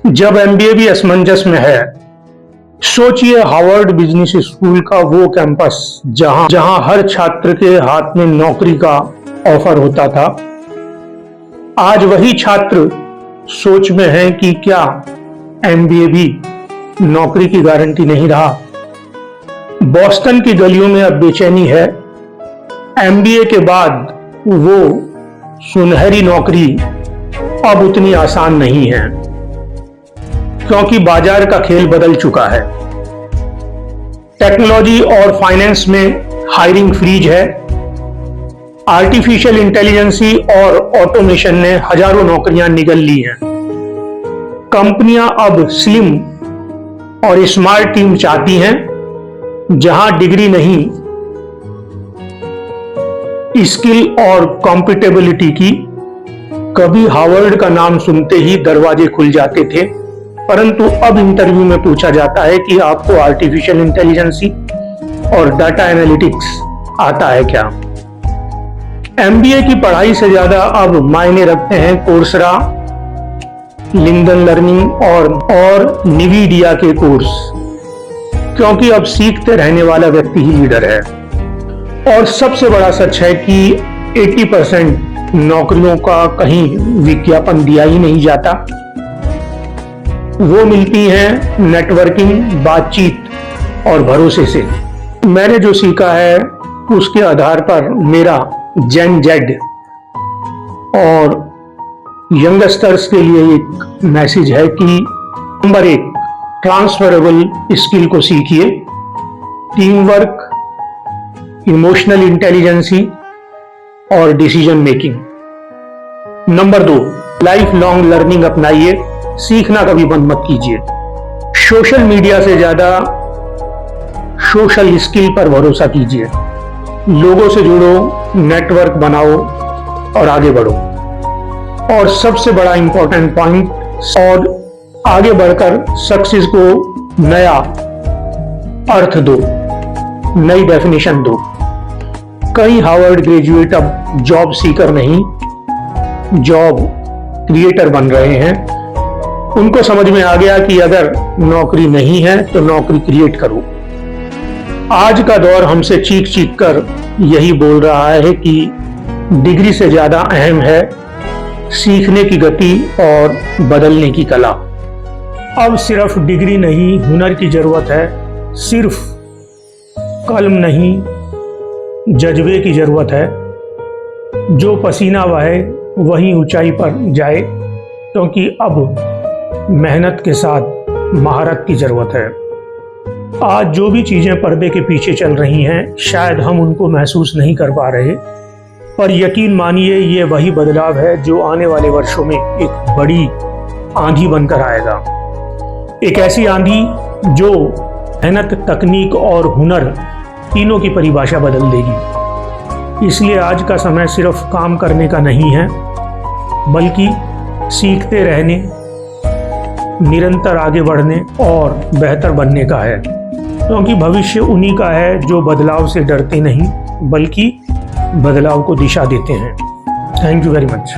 जब एमबीए भी असमंजस में है, सोचिए हार्वर्ड बिजनेस स्कूल का वो कैंपस जहां जहां हर छात्र के हाथ में नौकरी का ऑफर होता था। आज वही छात्र सोच में है कि क्या एमबीए भी नौकरी की गारंटी नहीं रहा। बॉस्टन की गलियों में अब बेचैनी है। एमबीए के बाद वो सुनहरी नौकरी अब उतनी आसान नहीं है, क्योंकि बाजार का खेल बदल चुका है। टेक्नोलॉजी और फाइनेंस में हायरिंग फ्रीज है। आर्टिफिशियल इंटेलिजेंसी और ऑटोमेशन ने हजारों नौकरियां निगल ली हैं। कंपनियां अब स्लिम और स्मार्ट टीम चाहती हैं, जहां डिग्री नहीं, स्किल और कॉम्पिटेबिलिटी की। कभी हार्वर्ड का नाम सुनते ही दरवाजे खुल जाते थे, परंतु अब इंटरव्यू में पूछा जाता है कि आपको आर्टिफिशियल इंटेलिजेंसी और डाटा एनालिटिक्स आता है क्या। एमबीए की पढ़ाई से ज्यादा अब मायने रखते हैं कोर्सरा, लिंक्डइन लर्निंग और निविडिया के कोर्स, क्योंकि अब सीखते रहने वाला व्यक्ति ही लीडर है। और सबसे बड़ा सच है कि 80% नौकरियों का कहीं विज्ञापन दिया ही नहीं जाता। वो मिलती हैं नेटवर्किंग, बातचीत और भरोसे से। मैंने जो सीखा है उसके आधार पर मेरा जेन जेड और यंगस्टर्स के लिए एक मैसेज है कि नंबर 1, ट्रांसफरेबल स्किल को सीखिए। टीम वर्क, इमोशनल इंटेलिजेंसी और decision making. Number 2, life long learning अपनाइए। सीखना कभी बंद मत कीजिए। सोशल मीडिया से ज्यादा सोशल स्किल पर भरोसा कीजिए। लोगों से जुड़ो, नेटवर्क बनाओ और आगे बढ़ो। और सबसे बड़ा इंपॉर्टेंट पॉइंट, और आगे बढ़कर सक्सेस को नया अर्थ दो, नई डेफिनेशन दो। कई हार्वर्ड ग्रेजुएट अब जॉब सीकर नहीं, जॉब क्रिएटर बन रहे हैं। उनको समझ में आ गया कि अगर नौकरी नहीं है तो नौकरी क्रिएट करो। आज का दौर हमसे चीख चीख कर यही बोल रहा है कि डिग्री से ज्यादा अहम है सीखने की गति और बदलने की कला। अब सिर्फ डिग्री नहीं, हुनर की जरूरत है। सिर्फ कलम नहीं, जज्बे की जरूरत है। जो पसीना बहे वही ऊंचाई पर जाए, क्योंकि अब मेहनत के साथ महारत की जरूरत है। आज जो भी चीजें पर्दे के पीछे चल रही हैं, शायद हम उनको महसूस नहीं कर पा रहे, पर यकीन मानिए ये वही बदलाव है जो आने वाले वर्षों में एक बड़ी आंधी बनकर आएगा। एक ऐसी आंधी जो मेहनत, तकनीक और हुनर तीनों की परिभाषा बदल देगी। इसलिए आज का समय सिर्फ काम करने का नहीं है, बल्कि सीखते रहने, निरंतर आगे बढ़ने और बेहतर बनने का है। क्योंकि भविष्य उन्हीं का है जो बदलाव से डरते नहीं, बल्कि बदलाव को दिशा देते हैं। Thank you very much.